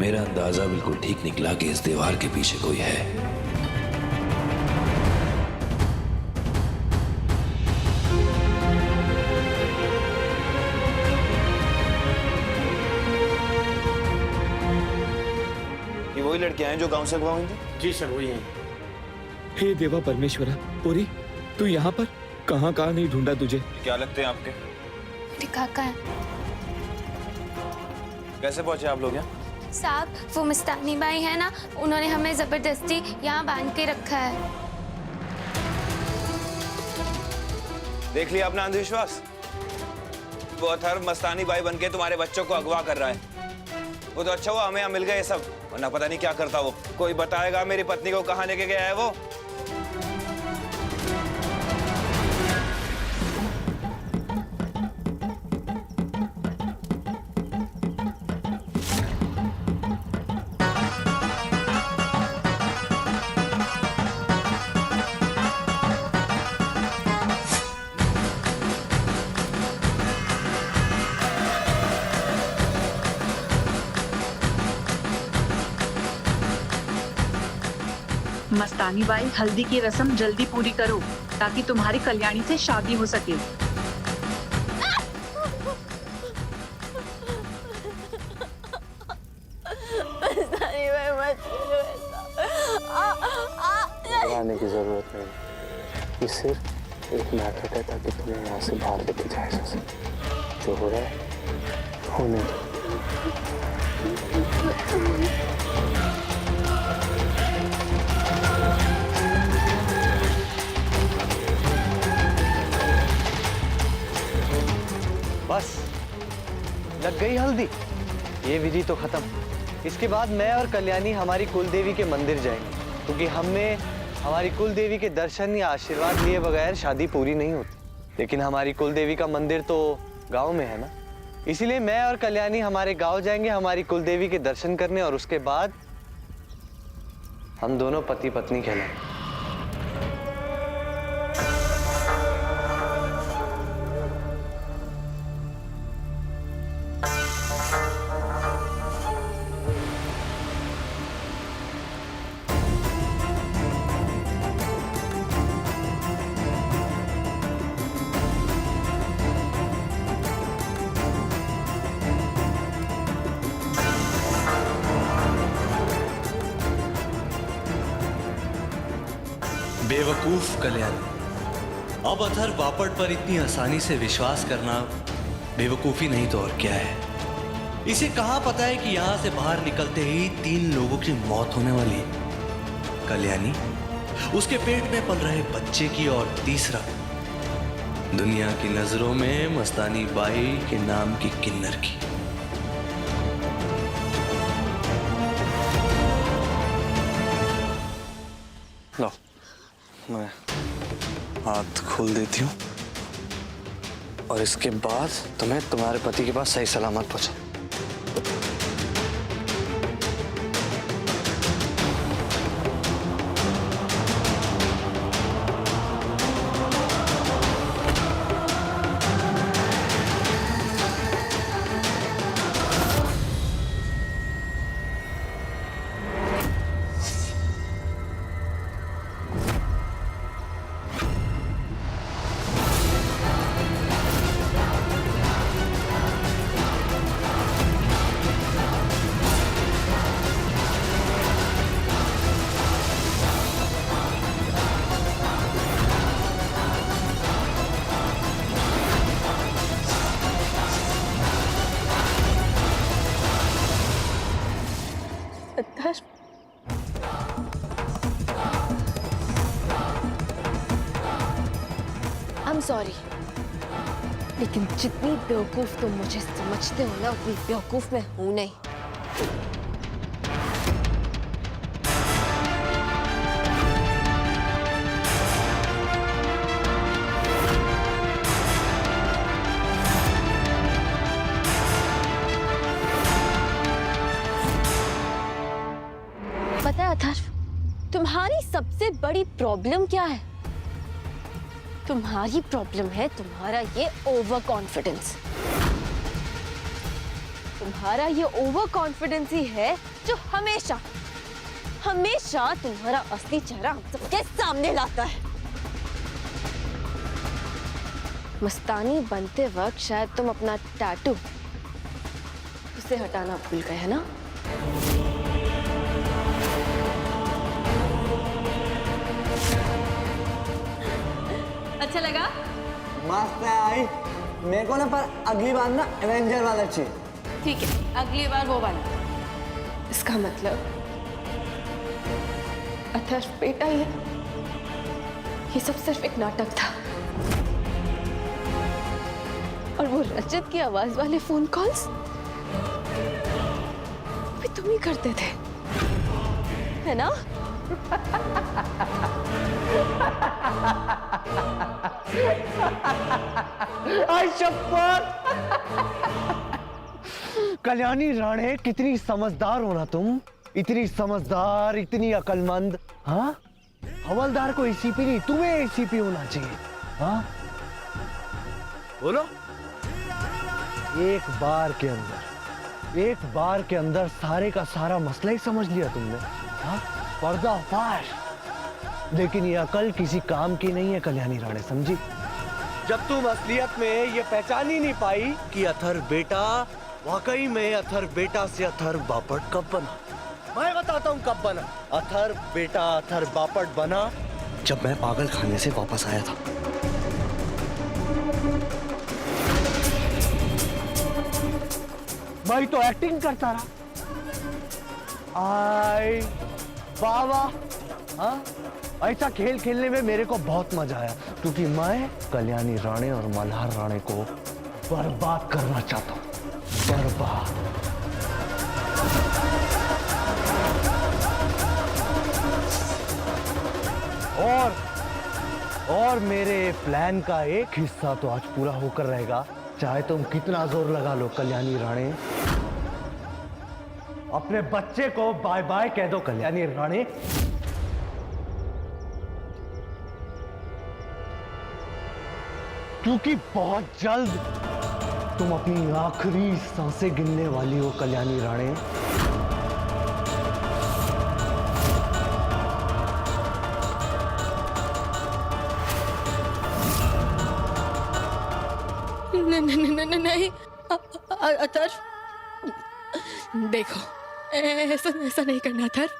मेरा अंदाजा बिल्कुल ठीक निकला कि इस दीवार के पीछे कोई है। ये वही लड़कियां हैं जो गांव से अगवा हुई थी? जी सर, वही है। हे देवा परमेश्वरा, पुरी तू यहाँ पर? कहाँ कहाँ नहीं ढूंढा तुझे। क्या लगते हैं आपके? मेरे काका है कैसे पहुंचे आप लोग यहाँ? साहब, वो मस्तानी बाई है ना, उन्होंने हमें जबरदस्ती यहाँ बांध के रखा है। देख लिया अपना अंधविश्वास। वो अथर्व मस्तानी बाई बनके तुम्हारे बच्चों को अगवा कर रहा है। वो तो अच्छा हुआ हमें यहाँ मिल गए सब, वरना पता नहीं क्या करता वो। कोई बताएगा मेरी पत्नी को कहाँ लेके गया है वो? मस्तानी बाई, हल्दी की रस्म जल्दी पूरी करो ताकि तुम्हारी कल्याणी से शादी हो सके। घबराने की जरूरत नहीं, ये सिर्फ एक नाटक है ताकि तुम्हें यहाँ से बाहर लेके जाया जा सके। जो हो रहा है होने दो। बस लग गई हल्दी, ये विधि तो खत्म। इसके बाद मैं और कल्याणी हमारी कुल देवी के मंदिर जाएंगे, क्योंकि हमें हमारी कुल देवी के दर्शन या आशीर्वाद लिए बगैर शादी पूरी नहीं होती। लेकिन हमारी कुल देवी का मंदिर तो गांव में है ना, इसीलिए मैं और कल्याणी हमारे गांव जाएंगे हमारी कुल देवी के दर्शन करने, और उसके बाद हम दोनों पति पत्नी कहलाएंगे। बेवकूफ कल्याणी, अब अथर्व बापट पर इतनी आसानी से विश्वास करना बेवकूफी नहीं तो और क्या है। इसे कहां पता है कि यहां से बाहर निकलते ही 3 लोगों की मौत होने वाली है। कल्याणी, उसके पेट में पल रहे बच्चे की, और तीसरा दुनिया की नजरों में मस्तानी बाई के नाम की किन्नर की। लो, मैं हाथ खोल देती हूँ, और इसके बाद तुम्हें तुम्हारे पति के पास सही सलामत पहुंचा। I'm sorry, लेकिन जितनी बेवकूफ तुम मुझे समझते हो ना, उतनी बेवकूफ मैं हूं नहीं। पता है अथर्व, तुम्हारी सबसे बड़ी प्रॉब्लम क्या है? तुम्हारी प्रॉब्लम है तुम्हारा ये ओवर कॉन्फिडेंस। तुम्हारा ये ओवर कॉन्फिडेंस ही है जो हमेशा हमेशा तुम्हारा असली चेहरा हम सबके सामने लाता है। मस्तानी बनते वक्त शायद तुम अपना टैटू उसे हटाना भूल गए है ना? अच्छा लगा? मस्त है आई। मेरे को ना पर अगली बार ना एवेंजर वाला चाहिए। ठीक है, अगली बार वो वाला। इसका मतलब अथर्व बेटा ये सब सिर्फ एक नाटक था और वो रजत की आवाज वाले फोन कॉल्स भी तुम ही करते थे, है ना? आई शपथ। कल्याणी राणे कितनी समझदार हो ना तुम, इतनी समझदार, इतनी अकलमंद। हाँ, हवलदार को एसीपी नहीं, तुम्हें एसीपी होना चाहिए। हाँ बोलो। एक बार के अंदर सारे का सारा मसला ही समझ लिया तुमने। हाँ, पर्दाफाश। लेकिन ये अकल किसी काम की नहीं है कल्याणी राणे, समझी? जब तुम असलियत में ये पहचान ही नहीं पाई कि अथर्व बेटा वाकई में अथर्व बेटा से अथर्व बापट कब बना। मैं बताता हूँ कब बना। अथर्व बेटा अथर्व बापट बना जब मैं पागल खाने से वापस आया था। मैं तो एक्टिंग करता रहा। आई बाबा, हाँ, ऐसा खेल खेलने में मेरे को बहुत मजा आया क्योंकि मैं कल्याणी राणे और मल्हार राणे को बर्बाद करना चाहता हूँ। बर्बाद। और मेरे प्लान का एक हिस्सा तो आज पूरा होकर रहेगा, चाहे तुम कितना जोर लगा लो। कल्याणी राणे, अपने बच्चे को बाय बाय कह दो। कल्याणी राणे, क्योंकि बहुत जल्द तुम अपनी आखिरी सांसें गिनने वाली हो। कल्याणी राणे, नहीं अथर्व, देखो ऐसा नहीं करना अथर्व।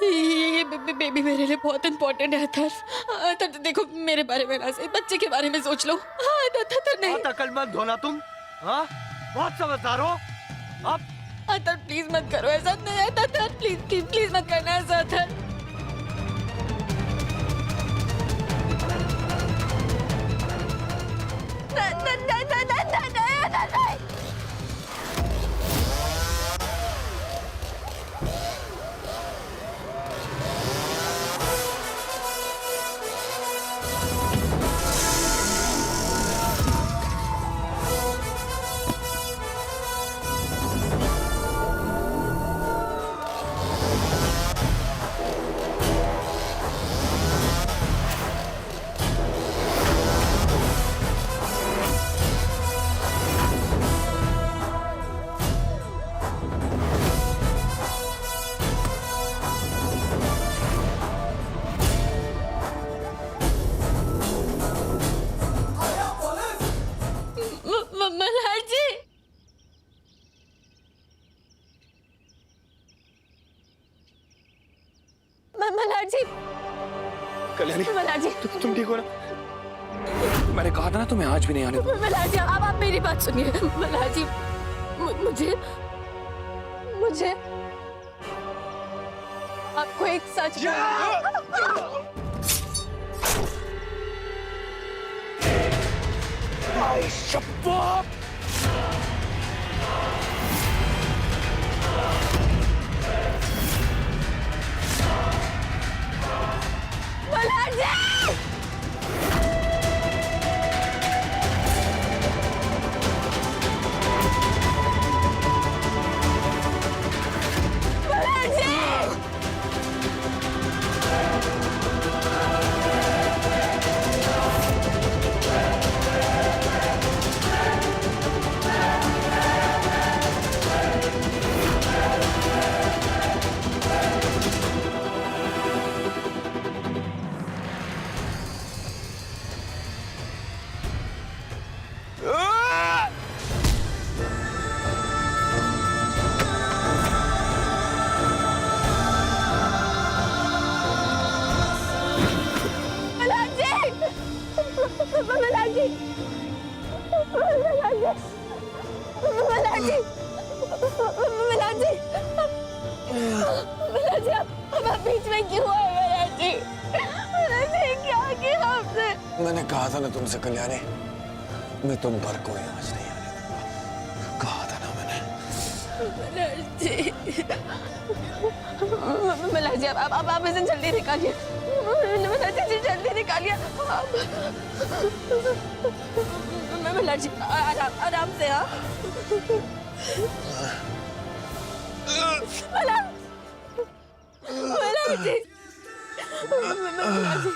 ये बेबी मेरे लिए बहुत इम्पोर्टेंट है अथर्व। देखो मेरे बारे में ना, बच्चे के बारे में सोच लो। नहीं, अकलमंद हो ना तुम। हाँ, बहुत समझदार हो। अब अथर्व प्लीज मत करो ऐसा। नहीं अथर्व, प्लीज मत करना ऐसा अथर्व। मल्हार जी, मल्हार जी, कल्याणी, मल्हार जी, तुम ठीक हो ना? मैंने कहा था ना तुम्हें आज भी नहीं आने। मल्हार जी, अब आप मेरी बात सुनिए। मल्हार जी, मुझे आपको एक सच मल्हार जी, मल्हार जी, मलाजी मलाजी मलाजी मलाजी मलाजी आप बीच में क्यों आए मलाजी? मलाजी क्या किया आपने? मैंने कहा था ना तुमसे कल्याणी, मैं तुम पर कोई आँच नहीं आने दूंगा। कहा था ना मैंने। मलाजी आप इसे जल्दी निकालिए। मलाजी जी जल्दी निकालिए। मलाजी आराम से। हाँ मलाजी मलाजी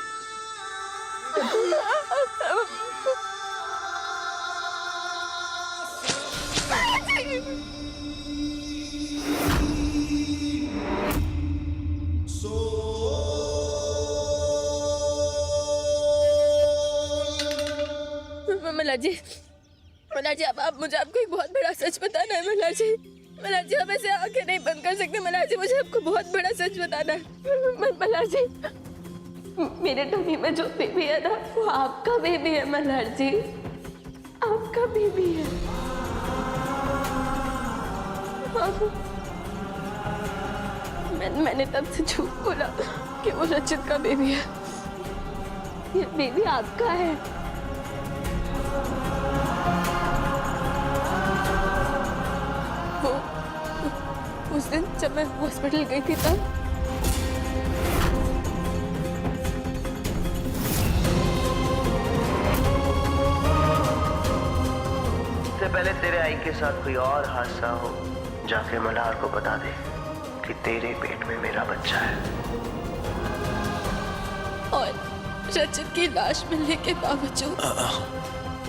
मलाजी मलाजी आप मुझे आपको एक बहुत बड़ा सच बताना है मलाजी। मलाजी आप ऐसे आंखें नहीं बंद कर सकते मलाजी, मुझे आपको बहुत बड़ा सच बताना है मलाजी। मेरे टमी में जो बेबी है ना वो आपका बेबी है मलाजी, आपका बेबी है। मैंने तब से झूठ बोला कि वो रचित का बेबी है। ये बेबी आपका है। वो उस दिन जब मैं हॉस्पिटल गई थी तब इससे पहले तेरे आई के साथ कोई और हादसा हो, जाके मल्हार को बता दे कि तेरे पेट में मेरा बच्चा है। और रचित की लाश मिलने के बावजूद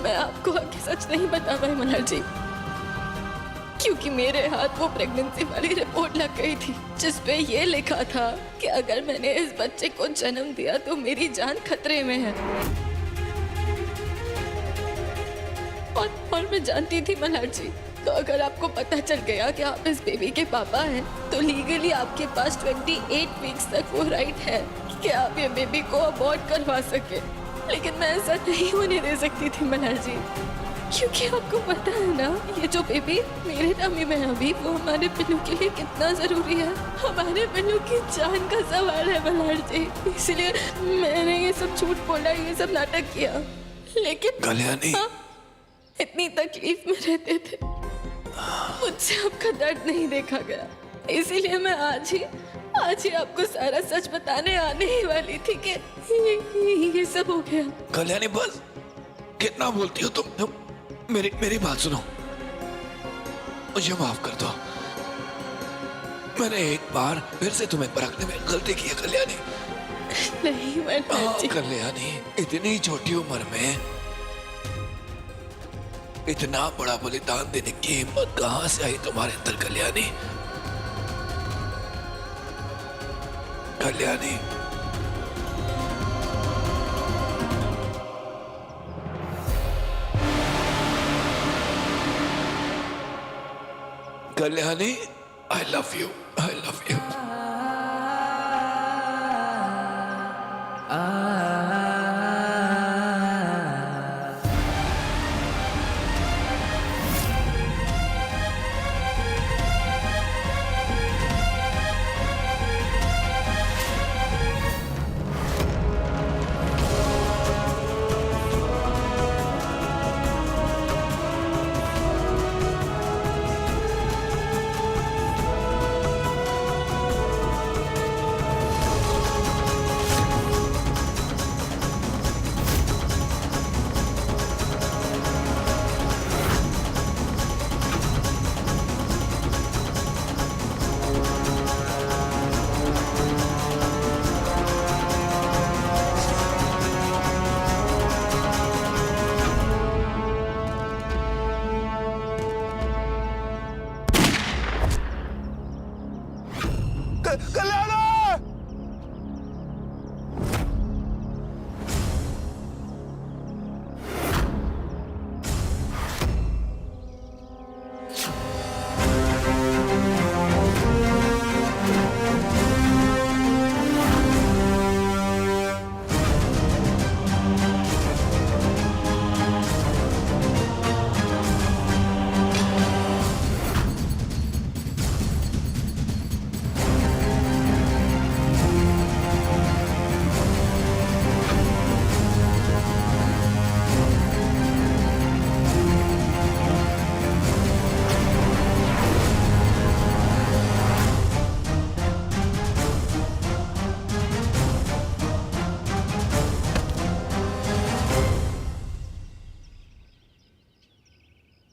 मैं आपको आगे सच नहीं बता पाई मल्हार जी, क्योंकि मेरे हाथ वो प्रेगनेंसी वाली रिपोर्ट लग गई थी जिसपे ये लिखा था कि अगर मैंने इस बच्चे को जन्म दिया तो मेरी जान खतरे में है। और मैं जानती थी मल्हार जी, तो अगर आपको पता चल गया कि आप इस बेबी के पापा हैं तो लीगली आपके पास 28 वीक्स तक वो राइट है कि आप ये बेबी को अबॉर्ट करवा सके। लेकिन मैं ऐसा नहीं होने दे सकती थी मल्हार जी, क्योंकि आपको पता है ना ये जो बेबी मेरे टमी में है अभी वो हमारे पिल्लू के लिए कितना जरूरी है। हमारे पिल्लू की जान का सवाल है मल्हार जी, इसलिए मैंने ये सब झूठ बोला, ये सब नाटक किया। लेकिन कल्याणी इतनी तकलीफ में रहते थे, मुझसे आपका दर्द नहीं देखा गया, इसीलिए मैं आज ही आपको सारा सच बताने आने ही वाली थी कि ये सब हो गया। कल्याणी बस, कितना बोलती हो तुम? मेरी बात सुनो, मुझे माफ कर दो। मैंने एक बार फिर से तुम्हें परखने में गलती की है कल्याणी। नहीं मल्हार जी, कल्याणी इतनी छोटी उम्र में इतना बड़ा बलिदान देने की हिम्मत कहां से आई तुम्हारे अंदर Kalyani? Kalyani Kalyani, I love you, I love you.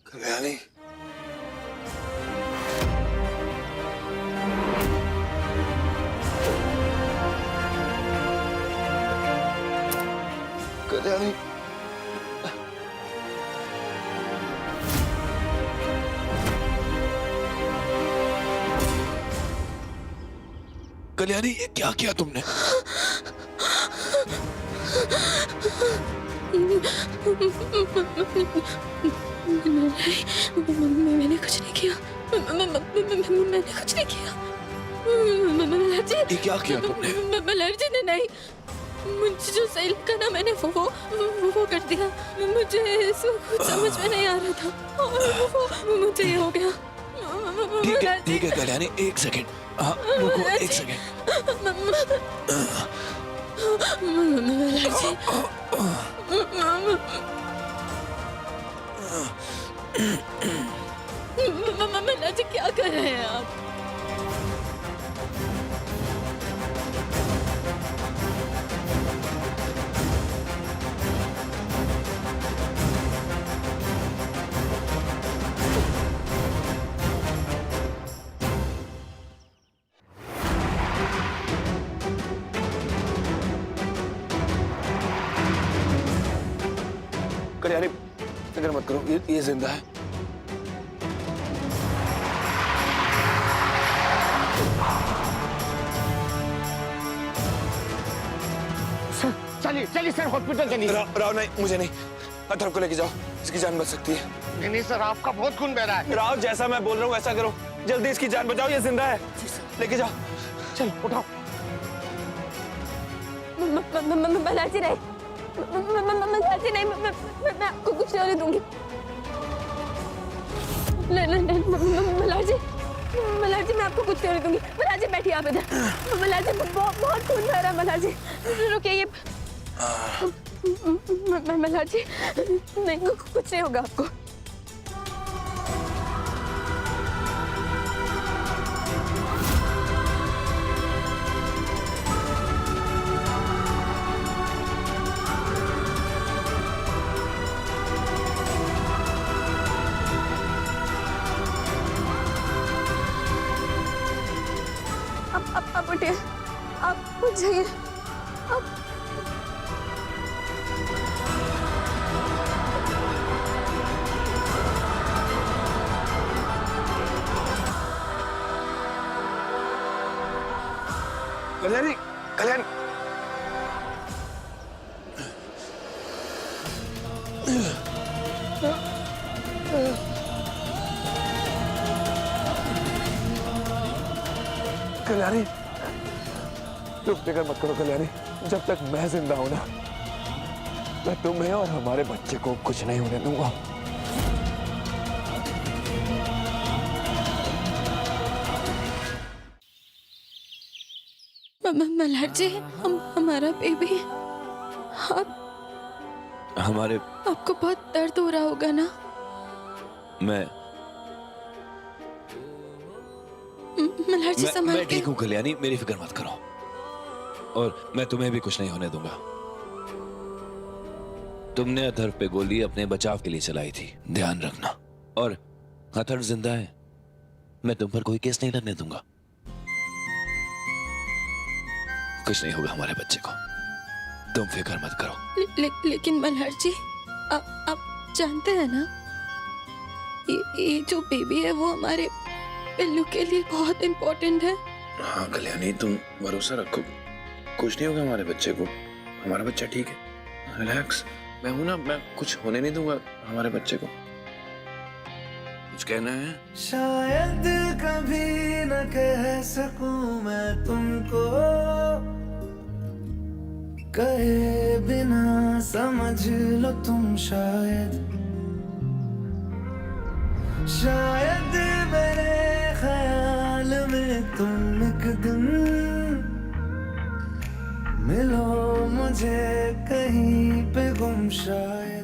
Kalyani, Kalyani, Kalyani, ये क्या किया तुमने? मैंने कुछ नहीं किया। मैंने कुछ नहीं किया। मल्हार जी, ये क्या किया तुमने? मल्हार जी ने नहीं, मुझे जो सही लगा ना मैंने वो कर दिया। मुझे इसमें कुछ समझ में नहीं आ रहा था और वो मुझे ये हो गया। ठीक है कल्याणी, एक सेकंड। हाँ, रुको एक सेकंड। मल्हार जी, मल्हार जी क्या कर रहे हैं आप? कल्याणी, फिक्र मत करो, ये जिंदा है। चलिए चलिए सर, हॉस्पिटल चलिए। राव नहीं, मुझे नहीं, अथर्व को लेके जाओ, इसकी जान बच सकती है। नहीं नहीं सर, आपका बहुत खून बह रहा है। राव, जैसा मैं बोल रहा हूँ वैसा करो, जल्दी इसकी जान बचाओ, ये जिंदा है। लेके जाओ। चलो उठाओ। मल्हार जी नहीं, मल्हार जी नहीं, मैं आपको कुछ नहीं होने दूंगी। नहीं, मल्हार जी मैं आपको कुछ नहीं होने दूंगी। मल्हार जी बैठिए आप इधर। मल्हार जी बहुत खून बह रहा है। मल्हार जी रुकिए, ये मल्हार जी नहीं, कुछ नहीं होगा आपको। आप उठिए, आप उठ जाइए। कल्याणी, कल्याणी, कल्याणी, तुम फिक्र मत करो कल्याणी, जब तक मैं जिंदा हूं ना, मैं तुम्हें और हमारे बच्चे को कुछ नहीं होने दूंगा। मल्हार जी, हमारा बेबी, हमारे आपको बहुत दर्द हो रहा होगा ना? मल्हार जी संभाल मैं के। ठीक हूँ कल्याणी, मेरी फिक्र मत करो, और मैं तुम्हें भी कुछ नहीं होने दूंगा। तुमने अथर्व पे गोली अपने बचाव के लिए चलाई थी, ध्यान रखना। और अथर्व जिंदा है, मैं तुम पर कोई केस नहीं लगने दूंगा। कुछ नहीं होगा हमारे बच्चे को, तुम फिक्र मत करो। लेकिन मल्हार जी, आप जानते हैं ना, ये जो बेबी है वो हमारे पिल्लू के लिए बहुत इम्पोर्टेंट है। हाँ कल्याणी, तुम भरोसा रखो, कुछ नहीं होगा हमारे बच्चे को, हमारा बच्चा ठीक है। रिलैक्स, मैं हूं ना, मैं कुछ होने नहीं दूंगा हमारे बच्चे को। कुछ कहना है? शायद कभी न कह सकूं मैं तुमको, कहे बिना समझ लो तुम शायद मेरे ख्याल में तुम एक दिन मिलो मुझे कहीं पे गुम शायद।